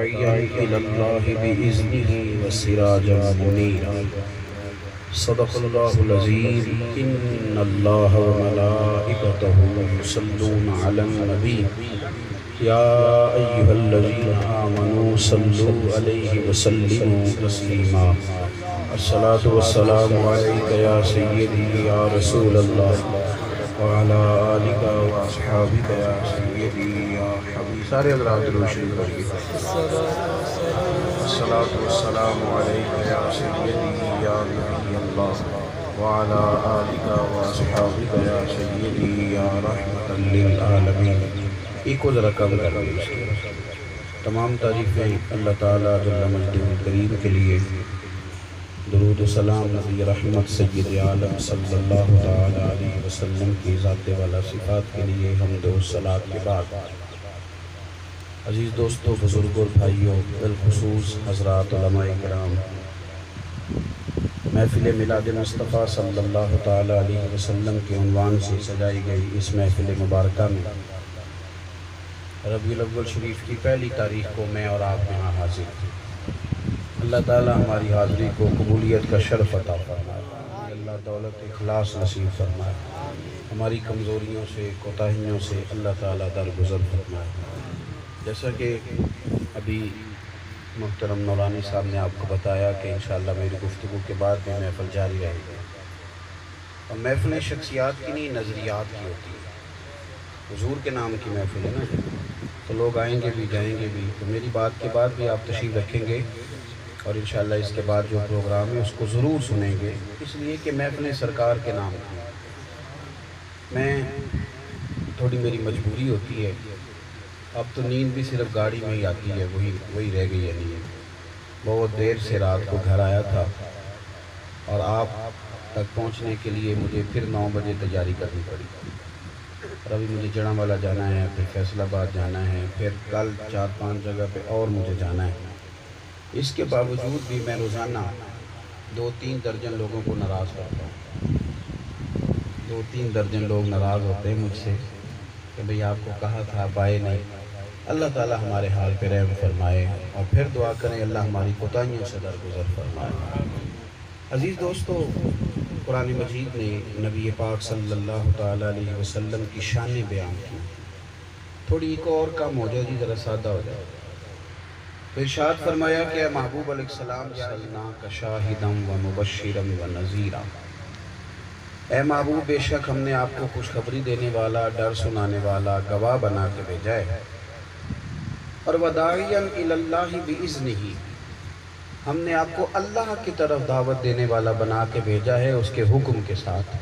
وداعيا إلى الله بإذنه وسراجا منيرا صدق الله العظيم إن الله وملائكته يصلون على النبي يا أيها الذين آمنوا صلوا عليه وسلموا تسليما الصلاة والسلام عليك يا سيدي يا رسول الله وعلى آلك وأصحابك يا سيدي يا حبيب سارے حضرات درود شریف پڑھیے الصلاة والسلام عليك يا سيدي يا نبي الله وعلى آلك وأصحابك يا سيدي يا رحمة للعالمين ایک کو ذرا کم کر دیں اس کے تمام تعریفیں اللہ تعالیٰ جل مجدہ کریم کے لیے درود و سلام نبی رحمت سید عالم صلی اللہ تعالیٰ علیہ وسلم کی ذات والا صفات کے لیے حمد و صلاۃ کے بعد عزیز دوستوں بزرگوں اور بھائیوں بالخصوص حضرات علماء کرام محفل میلاد مصطفیٰ صلی اللہ تعالیٰ علیہ وسلم کے عنوان سے سجائی گئی اس محفل مبارکہ میں ربیع الاول شریف کی پہلی تاریخ کو میں اور آپ یہاں حاضر ہیں اللہ تعالیٰ ہماری حاضری کو قبولیت کا شرف عطا فرمائے اللہ دولت اخلاص نصیب فرمائے ہماری کمزوریوں سے کوتاہیوں سے اللہ تعالیٰ درگزر فرمائے جیسا کہ ابھی محترم نورانی صاحب نے آپ کو بتایا کہ انشاءاللہ میری گفتگو کے بعد بھی محفل جاری رہے گی اور محفلیں شخصیات کی نہیں نظریات کی ہوتی ہیں حضور کے نام کی محفل ہے نا تو لوگ آئیں گے بھی جائیں گے بھی تو میری بات کے بعد بھی آپ تشریف رکھیں گے اور انشاءاللہ اس کے بعد جو پروگرام ہے اس کو ضرور سنیں گے اس لیے کہ محفلیں سرکار کے نام کی میں تھوڑی میری مجبوری ہوتی ہے اب تو نیند بھی صرف گاڑی میں ہی آتی ہے وہی رہ گئی ہے نیند بہت دیر سے رات کو گھر آیا تھا اور آپ تک پہنچنے کے لیے مجھے پھر 9 بجے تیاری کرنی پڑی اور ابھی مجھے جڑاں جانا ہے پھر فیصل آباد جانا ہے پھر کل 4-5 جگہ پہ اور مجھے جانا ہے اس کے باوجود بھی میں روزانہ 2-3 درجن لوگوں کو ناراض کرتا ہوں 2-3 درجن لوگ ناراض ہوتے ہیں مجھ سے کہ بھئی آپ کو کہا تھا پائے نہیں اللہ تعالیٰ ہمارے حال پہ رحم فرمائے اور پھر دعا کریں اللہ ہماری کوتاہیوں سے درگزر فرمائے عزیز دوستو قرآن مجید نے نبی پاک صلی اللہ تعالیٰ علیہ وسلم کی شان بیان کی تھوڑی ایک اور کم ہو جائے جی ذرا سادہ ہو جائے پھر ارشاد فرمایا کہ اے محبوب علیہ السلام جعلناک شاہدا و مبشرا و نذیرا اے محبوب بے شک ہم نے آپ کو خوشخبری دینے والا ڈر سنانے والا گواہ بنا کے بھیجا ہے اور وداعیا الی اللہ باذنہ ہم نے آپ کو اللہ کی طرف دعوت دینے والا بنا کے بھیجا ہے اس کے حکم کے ساتھ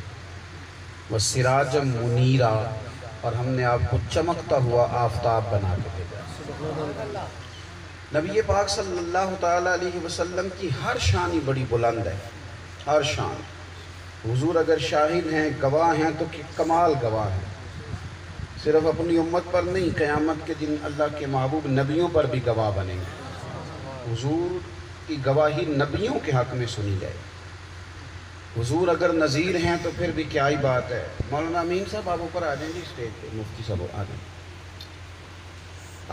وسراجا منیرا اور ہم نے آپ کو چمکتا ہوا آفتاب بنا کے بھیجا ہے نبی پاک صلی اللہ تعالیٰ علیہ وسلم کی ہر شان ہی بڑی بلند ہے ہر شان حضور اگر شاہد ہیں گواہ ہیں تو کمال گواہ ہیں صرف اپنی امت پر نہیں قیامت کے دن اللہ کے محبوب نبیوں پر بھی گواہ بنیں گے حضور کی گواہی نبیوں کے حق میں سنی جائے حضور اگر نذیر ہیں تو پھر بھی کیا ہی بات ہے مولانا امین صاحب آپ اوپر آ جائیں گے اسٹیج پہ مفتی صاحب آ جائیں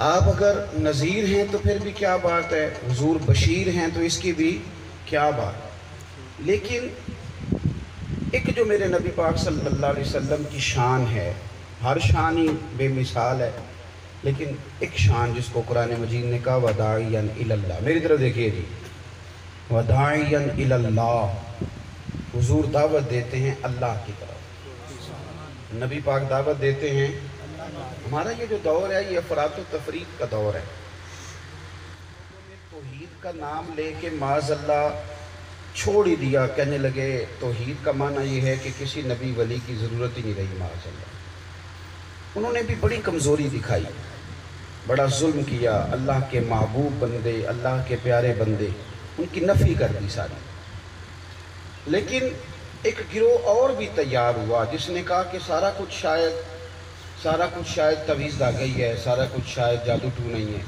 آپ اگر نذیر ہیں تو پھر بھی کیا بات ہے حضور بشیر ہیں تو اس کی بھی کیا بات لیکن ایک جو میرے نبی پاک صلی اللہ علیہ وسلم کی شان ہے ہر شان ہی بے مثال ہے لیکن ایک شان جس کو قرآن مجید نے کہا وداعیا الی اللہ میری طرف دیکھیے جی وداعیا الی اللہ حضور دعوت دیتے ہیں اللہ کی طرف نبی پاک دعوت دیتے ہیں ہمارا یہ جو دور ہے یہ افراط و تفریط کا دور ہے توحید کا نام لے کے معاذ اللہ چھوڑ ہی دیا کہنے لگے توحید کا معنی یہ ہے کہ کسی نبی ولی کی ضرورت ہی نہیں رہی معاذ اللہ انہوں نے بھی بڑی کمزوری دکھائی بڑا ظلم کیا اللہ کے محبوب بندے اللہ کے پیارے بندے ان کی نفی کر دی ساری لیکن ایک گروہ اور بھی تیار ہوا جس نے کہا کہ سارا کچھ شاید تویز آ گئی ہے سارا کچھ شاید جادو ٹو نہیں ہے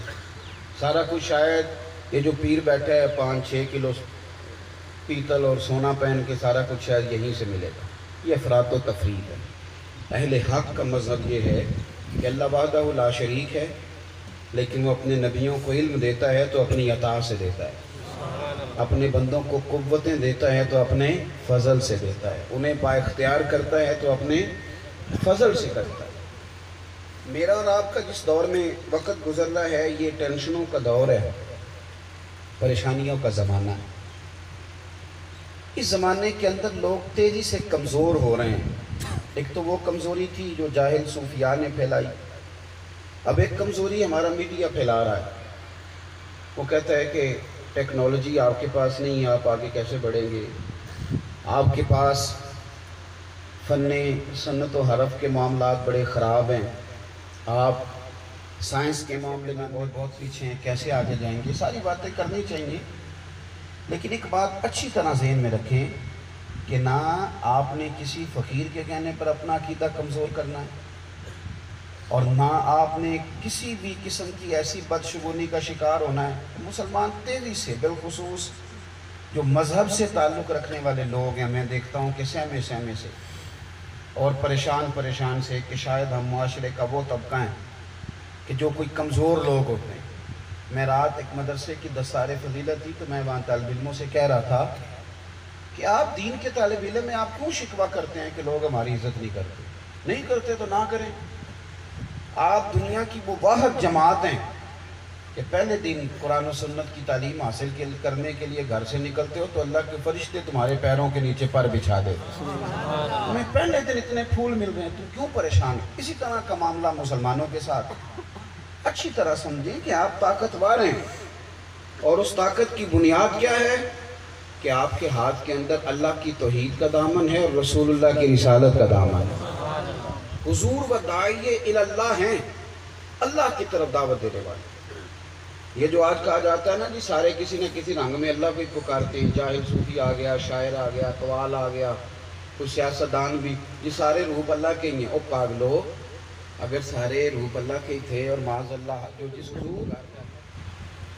سارا کچھ شاید یہ جو پیر بیٹھا ہے 5-6 کلو پیتل اور سونا پہن کے سارا کچھ شاید یہیں سے ملے گا یہ افراط و تفریط ہے اہل حق کا مذہب یہ ہے کہ اللہ وحدہ لا شریک ہے لیکن وہ اپنے نبیوں کو علم دیتا ہے تو اپنی عطا سے دیتا ہے، اپنے بندوں کو قوتیں دیتا ہے تو اپنے فضل سے دیتا ہے، انہیں بااختیار کرتا ہے تو اپنے فضل سے کرتا ہے۔ میرا اور آپ کا جس دور میں وقت گزر رہا ہے یہ ٹینشنوں کا دور ہے، پریشانیوں کا زمانہ ہے۔ اس زمانے کے اندر لوگ تیزی سے کمزور ہو رہے ہیں۔ ایک تو وہ کمزوری تھی جو جاہل صوفیاء نے پھیلائی، اب ایک کمزوری ہمارا میڈیا پھیلا رہا ہے۔ وہ کہتا ہے کہ ٹیکنالوجی آپ کے پاس نہیں ہے، آپ آگے کیسے بڑھیں گے؟ آپ کے پاس فن صنعت و حرف کے معاملات بڑے خراب ہیں، آپ سائنس کے معاملے میں بہت پیچھے ہیں، کیسے آگے جائیں گے؟ ساری باتیں کرنی چاہیے، لیکن ایک بات اچھی طرح ذہن میں رکھیں کہ نہ آپ نے کسی فقیر کے کہنے پر اپنا عقیدہ کمزور کرنا ہے، اور نہ آپ نے کسی بھی قسم کی ایسی بدشگونی کا شکار ہونا ہے۔ مسلمان تیزی سے، بالخصوص جو مذہب سے تعلق رکھنے والے لوگ ہیں، میں دیکھتا ہوں کہ سہمے سے اور پریشان سے کہ شاید ہم معاشرے کا وہ طبقہ ہیں کہ جو کوئی کمزور لوگ ہوتے ہیں۔ میں رات ایک مدرسے کی دستار فضیلت تھی تو میں وہاں طالب علموں سے کہہ رہا تھا کہ آپ دین کے طالب علم میں آپ کیوں شکوہ کرتے ہیں کہ لوگ ہماری عزت نہیں کرتے تو نہ کریں۔ آپ دنیا کی وہ واحد جماعت ہیں کہ پہلے دن قرآن و سنت کی تعلیم حاصل کرنے کے لیے گھر سے نکلتے ہو تو اللہ کے فرشتے تمہارے پیروں کے نیچے پر بچھا دیتے ہیں۔ ہمیں پہلے دن اتنے پھول مل رہے ہیں، تم کیوں پریشان؟ اسی طرح کا معاملہ مسلمانوں کے ساتھ۔ اچھی طرح سمجھیں کہ آپ طاقتور ہیں، اور اس طاقت کی بنیاد کیا ہے کہ آپ کے ہاتھ کے اندر اللہ کی توحید کا دامن ہے اور رسول اللہ کی رسالت کا دامن ہے۔ حضور و داعیے اللہ ہیں، اللہ کی طرف دعوت دینے والے۔ یہ جو آج کہا جاتا ہے نا جی سارے کسی نہ کسی رنگ میں اللہ کو ہی پکارتے ہیں، جاہل صوفی آ گیا، شاعر آ گیا، قوال آ گیا، کوئی سیاستدان بھی، یہ سارے روح اللہ کے ہی ہیں۔ او پاگلو، اگر سارے روح اللہ کے ہی تھے اور معاذ اللہ جو جس حضور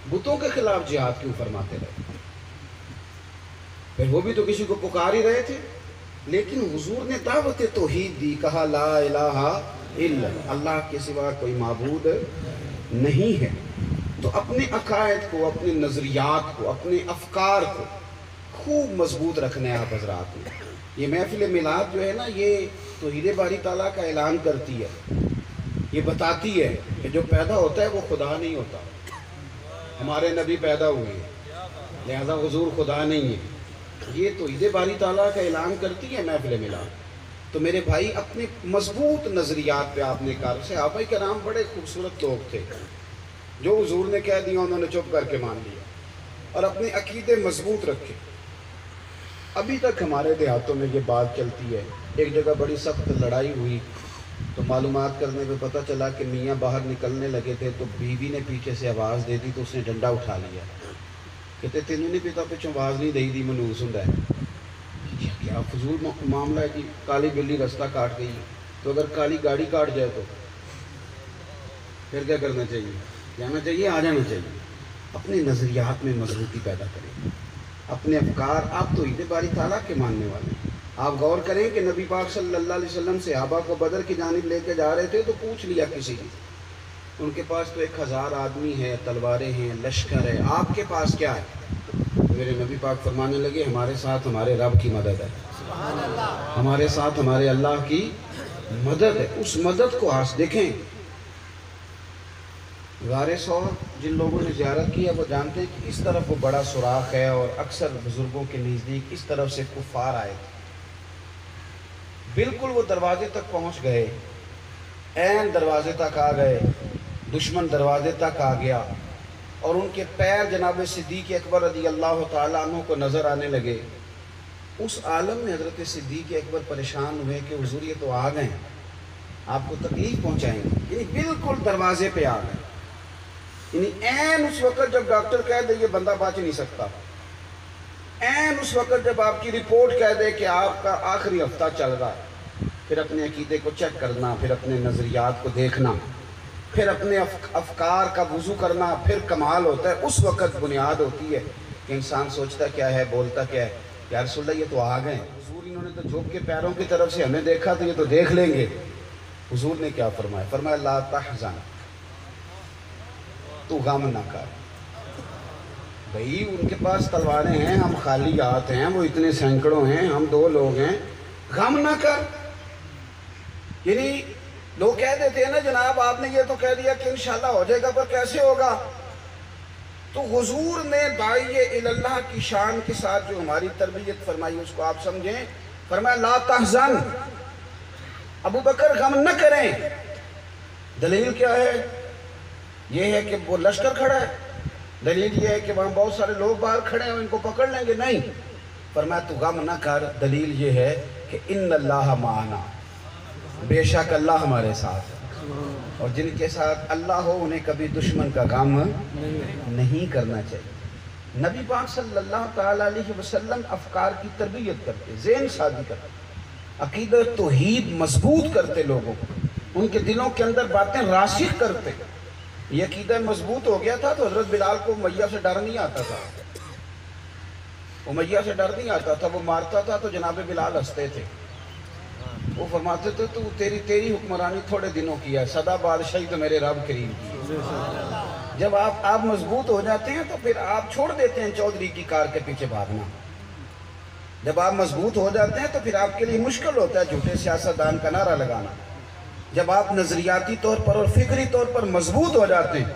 بتوں کے خلاف جہاد کیوں فرماتے رہے؟ پھر وہ بھی تو کسی کو پکار ہی رہے تھے، لیکن حضور نے دعوت توحید دی، کہا لا الہ الا اللہ کے سوا کوئی معبود نہیں ہے۔ تو اپنے عقائد کو، اپنے نظریات کو، اپنے افکار کو خوب مضبوط رکھنا ہے آپ حضرات نے۔ یہ محفل میلاد جو ہے نا یہ توحید باری تعالیٰ کا اعلان کرتی ہے، یہ بتاتی ہے کہ جو پیدا ہوتا ہے وہ خدا نہیں ہوتا، ہمارے نبی پیدا ہوئے ہیں، لہذا حضور خدا نہیں ہے۔ یہ توحید باری تعالیٰ کا اعلان کرتی ہے محفل میلاد۔ تو میرے بھائی اپنے مضبوط نظریات پہ آپ نے کہا، صحابہ کرام بڑے خوبصورت لوگ تھے، جو حضور نے کہہ دیا انہوں نے چپ کر کے مان لیا اور اپنے عقیدے مضبوط رکھے۔ ابھی تک ہمارے دیہاتوں میں یہ بات چلتی ہے۔ ایک جگہ بڑی سخت لڑائی ہوئی تو معلومات کرنے پہ پتہ چلا کہ میاں باہر نکلنے لگے تھے تو بیوی نے پیچھے سے آواز دے دی تو اس نے ڈنڈا اٹھا لیا، کہتے تینوں نہیں پتا پچھوں آواز نہیں دے دی منوس ہوں ہے۔ کیا فضول معاملہ ہے جی، کالی بلی رستہ کاٹ گئی، تو اگر کالی گاڑی کاٹ جائے تو پھر کیا کرنا چاہیے؟ جانا چاہیے، آ جانا چاہیے۔ اپنے نظریات میں مضبوطی پیدا کریں، اپنے افکار، آپ توحید باری تعالیٰ کے ماننے والے ہیں۔ آپ غور کریں کہ نبی پاک صلی اللہ علیہ وسلم صحابہ کو بدر کی جانب لے کے جا رہے تھے تو پوچھ لیا کسی نے، ان کے پاس تو 1000 آدمی ہے، تلواریں ہیں، لشکر ہے، آپ کے پاس کیا ہے؟ میرے نبی پاک فرمانے لگے ہمارے ساتھ ہمارے رب کی مدد ہے، ہمارے ساتھ ہمارے اللہ کی مدد ہے۔ اس مدد کو دیکھیں، غار ثور جن لوگوں نے زیارت کی ہے وہ جانتے ہیں کہ اس طرف وہ بڑا سوراخ ہے، اور اکثر بزرگوں کے نزدیک اس طرف سے کفار آئے تھے۔ بالکل وہ دروازے تک پہنچ گئے، عین دروازے تک آ گئے، دشمن دروازے تک آ گیا، اور ان کے پیر جناب صدیق اکبر رضی اللہ تعالیٰ عنہ کو نظر آنے لگے۔ اس عالم میں حضرت صدیق اکبر پریشان ہوئے کہ حضور یہ تو آ گئے ہیں، آپ کو تکلیف پہنچائیں گے، یعنی بالکل دروازے پہ آ گئے، یعنی عین اس وقت جب ڈاکٹر کہہ دے یہ بندہ بچ نہیں سکتا، عین اس وقت جب آپ کی رپورٹ کہہ دے کہ آپ کا آخری ہفتہ چل رہا ہے، پھر اپنے عقیدے کو چیک کرنا، پھر اپنے نظریات کو دیکھنا، پھر اپنے افکار کا وضو کرنا، پھر کمال ہوتا ہے۔ اس وقت بنیاد ہوتی ہے کہ انسان سوچتا کیا ہے، بولتا کیا ہے، یا رسول اللہ یہ تو آ گئے، حضور انہوں نے تو جھک کے پیروں کی طرف سے ہمیں دیکھا تو یہ تو دیکھ لیں گے۔ حضور نے کیا فرمایا؟ فرمایا لا تحزن تو غم نہ کر. بھئی ان کے پاس تلواریں ہیں، ہم خالی ہاتھ ہیں، وہ اتنے سینکڑوں ہیں، ہم 2 لوگ ہیں، غم نہ کر. یعنی لوگ کہہ دیتے ہیں نا جناب آپ نے یہ تو کہہ دیا کہ انشاءاللہ ہو جائے گا، پر کیسے ہوگا؟ تو حضور نے داعی اللہ کی شان کے ساتھ جو ہماری تربیت فرمائی اس کو آپ سمجھیں. فرمایا لا تحزن، ابو بکر غم نہ کریں. دلیل کیا ہے؟ یہ ہے کہ وہ لشکر کھڑا ہے، دلیل یہ ہے کہ وہاں بہت سارے لوگ باہر کھڑے ہیں ان کو پکڑ لیں گے. نہیں، فرمایا تو غم نہ کر. دلیل یہ ہے کہ ان اللہ معنا، بے شک اللہ ہمارے ساتھ ہے، اور جن کے ساتھ اللہ ہو انہیں کبھی دشمن کا غم نہیں کرنا چاہیے. نبی پاک صلی اللہ تعالیٰ علیہ وسلم افکار کی تربیت کرتے، ذہن سازی کرتے، عقیدہ توحید مضبوط کرتے، لوگوں کو ان کے دلوں کے اندر باتیں راسخ کرتے. یہ عقیدہ مضبوط ہو گیا تھا تو حضرت بلال کو امیہ سے ڈر نہیں آتا تھا، امیہ سے ڈر نہیں آتا تھا. وہ مارتا تھا تو جناب بلال ہنستے تھے، وہ فرماتے تھے تو تیری حکمرانی تھوڑے دنوں کی ہے، سدا بادشاہی تو میرے رب کریم کی. جب آپ مضبوط ہو جاتے ہیں تو پھر آپ چھوڑ دیتے ہیں چودھری کی کار کے پیچھے بھاگنا. جب آپ مضبوط ہو جاتے ہیں تو پھر آپ کے لیے مشکل ہوتا ہے جھوٹے سیاستدان کا نعرہ لگانا. جب آپ نظریاتی طور پر اور فکری طور پر مضبوط ہو جاتے ہیں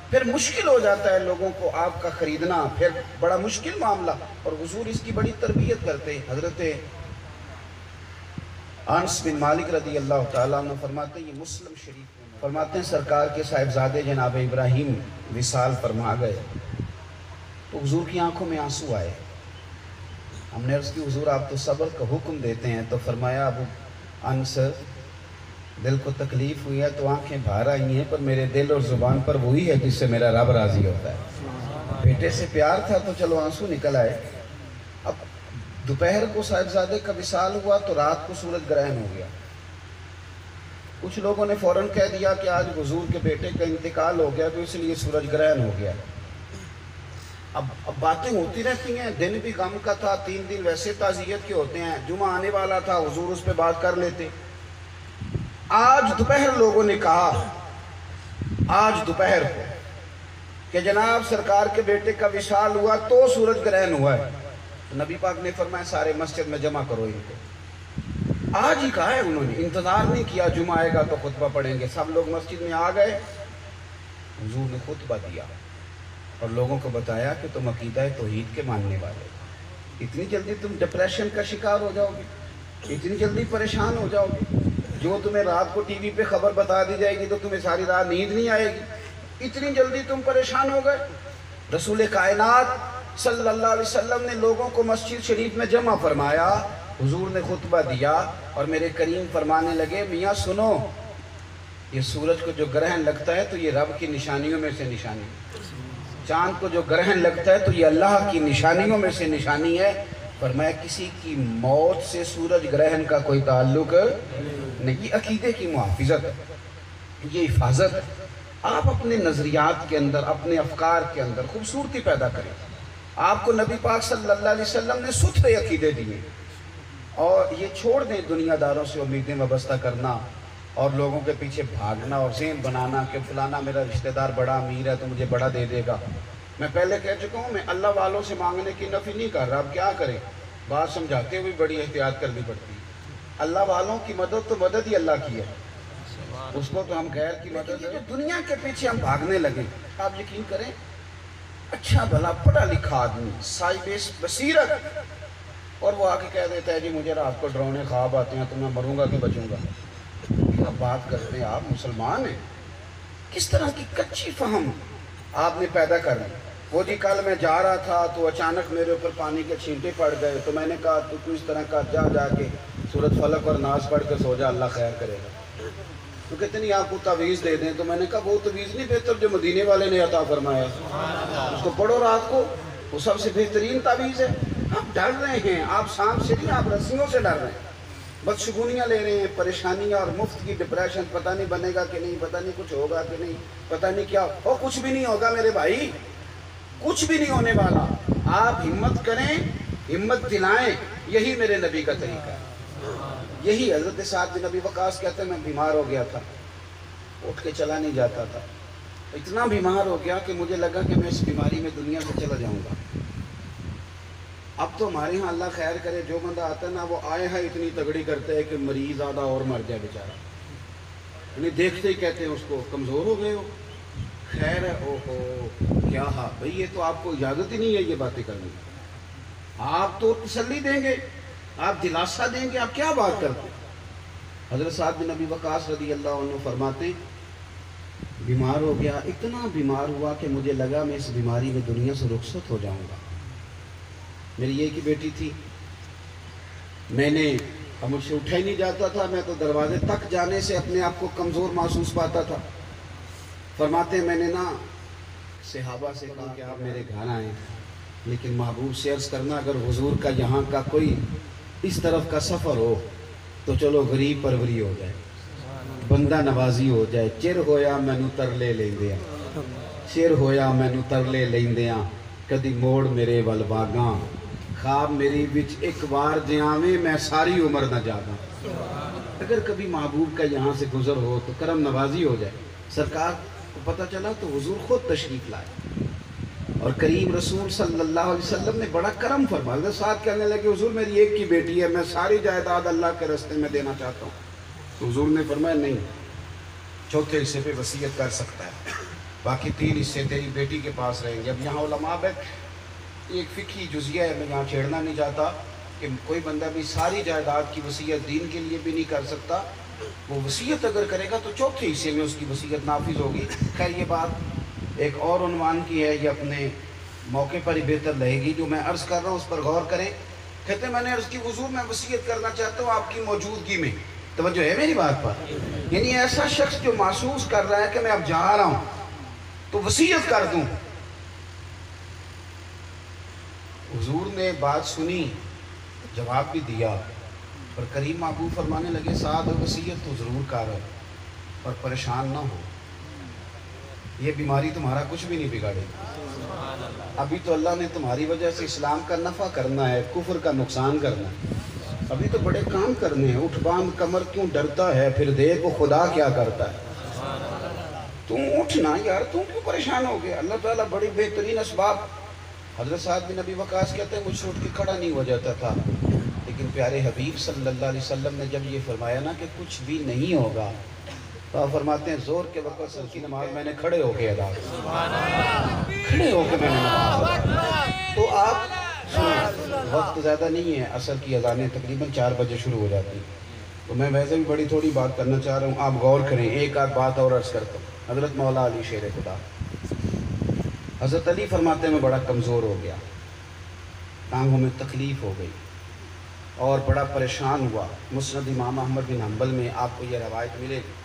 پھر مشکل ہو جاتا ہے لوگوں کو آپ کا خریدنا، پھر بڑا مشکل معاملہ. اور حضور اس کی بڑی تربیت کرتے. حضرت انس بن مالک رضی اللہ تعالیٰ عنہ فرماتے ہیں، یہ مسلم شریف میں فرماتے ہیں سرکار کے صاحبزادے جناب ابراہیم وصال فرما گئے تو حضور کی آنکھوں میں آنسو آئے. ہم نے عرض کی حضور آپ تو صبر کا حکم دیتے ہیں. تو فرمایا ابو انس دل کو تکلیف ہوئی ہے تو آنکھیں باہر آئی ہیں، پر میرے دل اور زبان پر وہی ہے جس سے میرا رب راضی ہوتا ہے. بیٹے سے پیار تھا تو چلو آنسو نکل آئے. اب دوپہر کو صاحبزادے کا وصال ہوا تو رات کو سورج گرہن ہو گیا. کچھ لوگوں نے فوراً کہہ دیا کہ آج حضور کے بیٹے کا انتقال ہو گیا تو اس لیے سورج گرہن ہو گیا. اب باتیں ہوتی رہتی ہیں. دن بھی غم کا تھا، 3 دن ویسے تعزیت کے ہوتے ہیں، جمعہ آنے والا تھا، حضور اس پہ بات کر لیتے. آج دوپہر لوگوں نے کہا، آج دوپہر کو کہ جناب سرکار کے بیٹے کا وصال ہوا تو سورج گرہن ہوا ہے. نبی پاک نے فرمایا سارے مسجد میں جمع کرو ان کو. آج ہی کہا ہے انہوں نے، انتظار نہیں کیا جمعہ آئے گا تو خطبہ پڑھیں گے. سب لوگ مسجد میں آ گئے، حضور نے خطبہ دیا اور لوگوں کو بتایا کہ تم عقیدہ توحید کے ماننے والے، اتنی جلدی تم ڈپریشن کا شکار ہو جاؤ گے، اتنی جلدی پریشان ہو جاؤ گے. جو تمہیں رات کو ٹی وی پہ خبر بتا دی جائے گی تو تمہیں ساری رات نیند نہیں آئے گی، اتنی جلدی تم پریشان ہو گئے. رسول کائنات صلی اللہ علیہ وسلم نے لوگوں کو مسجد شریف میں جمع فرمایا، حضور نے خطبہ دیا اور میرے کریم فرمانے لگے میاں سنو، یہ سورج کو جو گرہن لگتا ہے تو یہ رب کی نشانیوں میں سے نشانی ہے. چاند کو جو گرہن لگتا ہے تو یہ اللہ کی نشانیوں میں سے نشانی ہے. فرمایا کسی کی موت سے سورج گرہن کا کوئی تعلق نہیں. یہ عقیدے کی محافظت ہے، یہ حفاظت ہے. آپ اپنے نظریات کے اندر، اپنے افکار کے اندر خوبصورتی پیدا کریں. آپ کو نبی پاک صلی اللہ علیہ وسلم نے ستھرے عقیدے دیے، اور یہ چھوڑ دیں دنیا داروں سے امیدیں وابستہ کرنا اور لوگوں کے پیچھے بھاگنا اور ذہن بنانا کہ فلانا میرا رشتہ دار بڑا امیر ہے تو مجھے بڑا دے دے گا. میں پہلے کہہ چکا ہوں، میں اللہ والوں سے مانگنے کی نفی نہیں کر رہا. اب کیا کریں، بات سمجھاتے ہوئے بڑی احتیاط کرنی پڑتی ہے. اللہ والوں کی مدد تو مدد ہی اللہ کی ہے، اس کو تو ہم غیر کی مدد ہے. دنیا کے پیچھے ہم بھاگنے لگیں، آپ یقین کریں اچھا بھلا پڑھا لکھا آدمی صاحب بصیرت، اور وہ آ کے کہہ دیتا ہے جی مجھے رات کو ڈرونے خواب آتے ہیں تو میں مروں گا کہ بچوں گا. کیا بات کرتے ہیں آپ، مسلمان ہیں. کس طرح کی کچی فہم آپ نے پیدا کر لی. وہ جی کل میں جا رہا تھا تو اچانک میرے اوپر پانی کے چھینٹے پڑ گئے تو میں نے کہا تو اس طرح کا جا کے سورۃ فلق اور ناس پڑھ کے سو جا، اللہ خیر کرے گا. تو کہتے نہیں آپ کو تعویذ دے دیں. تو میں نے کہا وہ تعویذ نہیں، بہتر جو مدینے والے نے عطا فرمایا اس کو پڑھو رات کو، وہ سب سے بہترین تعویذ ہے. آپ ڈر رہے ہیں، آپ سانپ سے نہیں، آپ رسیوں سے ڈر رہے ہیں، بدشگونیاں لے رہے ہیں، پریشانیاں اور مفت کی ڈپریشن. پتہ نہیں بنے گا کہ نہیں، پتہ نہیں کچھ ہوگا کہ نہیں، پتہ نہیں کیا ہو. کچھ بھی نہیں ہوگا میرے بھائی، کچھ بھی نہیں ہونے والا. آپ ہمت کریں، ہمت دلائیں. یہی میرے نبی کا طریقہ ہے. یہی حضرت سعد بن ابی وقاص کہتے ہیں میں بیمار ہو گیا تھا، اٹھ کے چلا نہیں جاتا تھا. اتنا بیمار ہو گیا کہ مجھے لگا کہ میں اس بیماری میں دنیا سے چلا جاؤں گا۔ اب تو ہمارے ہاں اللہ خیر کرے، جو بندہ آتا ہے نا وہ آئے ہیں اتنی تگڑی کرتا ہے کہ مریض زیادہ اور مر جائے بیچارہ، یعنی دیکھتے ہی کہتے ہیں اس کو کمزور ہو گئے ہو، خیر ہے، او ہو کیا ہاں بھئی، یہ تو آپ کو اجازت ہی نہیں ہے یہ باتیں کرنے کی۔ آپ تو تسلی دیں گے، آپ دلاسا دیں گے، آپ کیا بات کرتے ہیں؟ حضرت سعد بن ابی وقاص رضی اللہ عنہ فرماتے ہیں بیمار ہو گیا، اتنا بیمار ہوا کہ مجھے لگا میں اس بیماری میں دنیا سے رخصت ہو جاؤں گا۔ میری ایک ہی بیٹی تھی، میں نے اب مجھ سے اٹھا ہی نہیں جاتا تھا، میں تو دروازے تک جانے سے اپنے آپ کو کمزور محسوس پاتا تھا۔ فرماتے ہیں میں نے نا صحابہ سے کہا کہ آپ میرے گھر آئیں، لیکن محبوب سے عرض کرنا اگر حضور کا یہاں کا کوئی اس طرف کا سفر ہو تو چلو غریب پروری ہو جائے، بندہ نوازی ہو جائے، چر ہویا مینو ترلے لیندیاں، چر ہویا مینو ترلے لیندیاں، کدی موڑ میرے ول باگاں، خواب میری وچ ایک بار جیاویں میں ساری عمر نہ جاگاں۔ اگر کبھی محبوب کا یہاں سے گزر ہو تو کرم نوازی ہو جائے۔ سرکار کو پتہ چلا تو حضور خود تشریف لائے، اور کریم رسول صلی اللہ علیہ وسلم نے بڑا کرم فرمایا۔ ساتھ کہنے لگے حضور میری ایک کی بیٹی ہے، میں ساری جائیداد اللہ کے راستے میں دینا چاہتا ہوں۔ تو حضور نے فرمایا نہیں، چوتھے حصے پہ وصیت کر سکتا ہے، باقی 3 حصے تیری بیٹی کے پاس رہیں گے۔ اب یہاں علماء بیٹھ، ایک فقہی جزیہ ہے، میں یہاں چھیڑنا نہیں چاہتا کہ کوئی بندہ بھی ساری جائیداد کی وصیت دین کے لیے بھی نہیں کر سکتا، وہ وصیت اگر کرے گا تو چوتھے حصے میں اس کی وصیت نافذ ہوگی۔ خیر یہ بات ایک اور عنوان کی ہے، یہ اپنے موقع پر ہی بہتر رہے گی، جو میں عرض کر رہا ہوں اس پر غور کریں۔ کہتے ہیں میں نے عرض کی حضور میں وصیت کرنا چاہتا ہوں آپ کی موجودگی میں، توجہ ہے میری بات پر، یعنی ایسا شخص جو محسوس کر رہا ہے کہ میں اب جا رہا ہوں تو وصیت کر دوں۔ حضور نے بات سنی، جواب بھی دیا، اور کریم محبوب فرمانے لگے سعد وصیت تو ضرور کر اور پریشان نہ ہو، یہ بیماری تمہارا کچھ بھی نہیں بگاڑے گی۔ ابھی تو اللہ نے تمہاری وجہ سے اسلام کا نفع کرنا ہے، کفر کا نقصان کرنا ہے، ابھی تو بڑے کام کرنے ہیں۔ اٹھ باندھ کمر کیوں ڈرتا ہے، پھر دیکھ وہ خدا کیا کرتا ہے۔ تم اٹھنا یار، تم کیوں پریشان ہو گئے؟ اللہ تعالیٰ بڑی بہترین اسباب۔ حضرت سعد بن ابی وقاص کہتے ہیں مجھ سے اٹھ کے کھڑا نہیں ہو جاتا تھا، لیکن پیارے حبیب صلی اللہ علیہ وسلم نے جب یہ فرمایا نا کہ کچھ بھی نہیں ہوگا، تو آپ فرماتے ہیں زور کے وقت عصر کی نماز میں نے کھڑے ہو کے ادا کی، کھڑے ہو کے میں نے نماز ادا کی۔ تو آپ سنیں، وقت زیادہ نہیں ہے، عصر کی اذانیں تقریباً 4 بجے شروع ہو جاتی ہیں، تو میں ویسے بھی بڑی تھوڑی بات کرنا چاہ رہا ہوں، آپ غور کریں۔ ایک آدھ بات اور عرض کرتا ہوں۔ حضرت مولا علی شیر خدا، حضرت علی فرماتے ہیں میں بڑا کمزور ہو گیا، ٹانگوں میں تکلیف ہو گئی اور بڑا پریشان ہوا۔ مسند امام احمد بن حنبل میں آپ کو یہ روایت ملے گی۔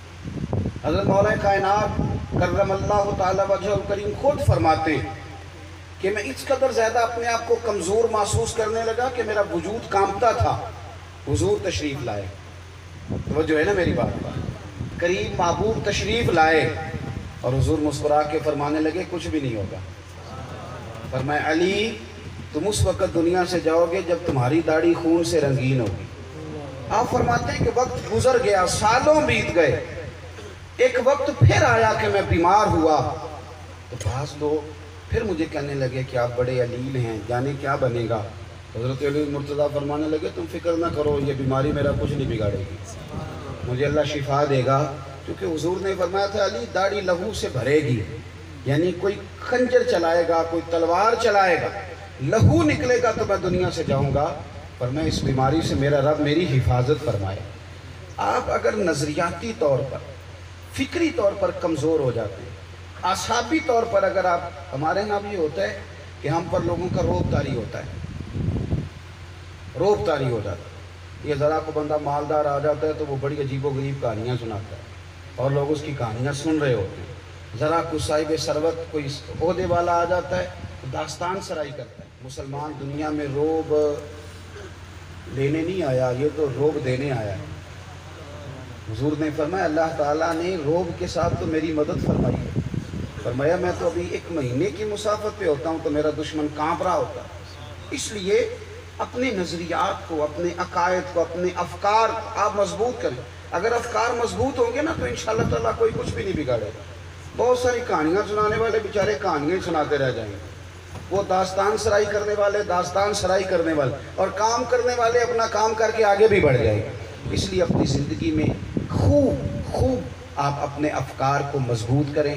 حضرت مولا کائنات کرم اللہ تعالی وجہ الکریم خود فرماتے ہیں کہ میں اس قدر زیادہ اپنے آپ کو کمزور محسوس کرنے لگا کہ میرا وجود کانپتا تھا۔ حضور تشریف لائے، وہ جو ہے نا میری بات پر، کریم محبوب تشریف لائے، اور حضور مسکرا کے فرمانے لگے کچھ بھی نہیں ہوگا۔ فرمایا علی تم اس وقت دنیا سے جاؤ گے جب تمہاری داڑھی خون سے رنگین ہوگی۔ آپ فرماتے ہیں کہ وقت گزر گیا، سالوں بیت گئے، ایک وقت پھر آیا کہ میں بیمار ہوا، تو بعض لوگ پھر مجھے کہنے لگے کہ آپ بڑے علیل ہیں، جانے کیا بنے گا۔ حضرت علی مرتضیٰ فرمانے لگے تم فکر نہ کرو، یہ بیماری میرا کچھ نہیں بگاڑے گی، مجھے اللہ شفا دے گا، کیونکہ حضور نے فرمایا تھا علی داڑھی لہو سے بھرے گی، یعنی کوئی خنجر چلائے گا، کوئی تلوار چلائے گا، لہو نکلے گا تو میں دنیا سے جاؤں گا، پر میں اس بیماری سے میرا رب میری حفاظت فرمائے۔ آپ اگر نظریاتی طور پر، فکری طور پر کمزور ہو جاتے ہیں، اعصابی طور پر اگر آپ، ہمارے یہاں بھی ہوتا ہے کہ ہم پر لوگوں کا روب طاری ہوتا ہے، روب طاری ہو جاتا ہے، یہ ذرا کو بندہ مالدار آ جاتا ہے تو وہ بڑی عجیب و غریب کہانیاں سناتا ہے اور لوگ اس کی کہانیاں سن رہے ہوتے ہیں، ذرا کو صاحب ثروت کوئی عہدے والا آ جاتا ہے تو داستان سرائی کرتا ہے۔ مسلمان دنیا میں روب لینے نہیں آیا، یہ تو روب دینے آیا ہے۔ حضور نے فرمایا اللہ تعالیٰ نے روب کے ساتھ تو میری مدد فرمائی ہے، فرمایا میں تو ابھی 1 مہینے کی مسافت پہ ہوتا ہوں تو میرا دشمن کانپ رہا ہوتا ہے۔ اس لیے اپنے نظریات کو، اپنے عقائد کو، اپنے افکار کو آپ مضبوط کریں۔ اگر افکار مضبوط ہوں گے نا تو انشاءاللہ تعالیٰ کوئی کچھ بھی نہیں بگاڑے گا۔ بہت ساری کہانیاں سنانے والے بیچارے کہانیاں سناتے رہ جائیں گے، وہ داستان سرائی کرنے والے داستان سرائی کرنے والے، اور کام کرنے والے اپنا کام کر کے آگے بھی بڑھ جائیں گے۔ اس لیے اپنی زندگی میں خوب آپ اپنے افکار کو مضبوط کریں،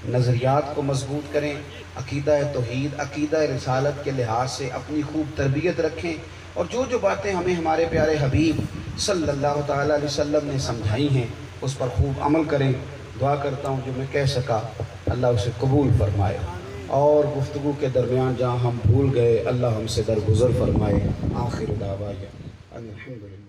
نظریات کو مضبوط کریں، عقیدہ توحید عقیدہ رسالت کے لحاظ سے اپنی خوب تربیت رکھیں، اور جو جو باتیں ہمیں ہمارے پیارے حبیب صلی اللہ تعالیٰ علیہ وسلم نے سمجھائی ہیں اس پر خوب عمل کریں۔ دعا کرتا ہوں جو میں کہہ سکا اللہ اسے قبول فرمائے، اور گفتگو کے درمیان جہاں ہم بھول گئے اللہ ہم سے درگزر فرمائے۔ آخر دعوانا الحمدللہ۔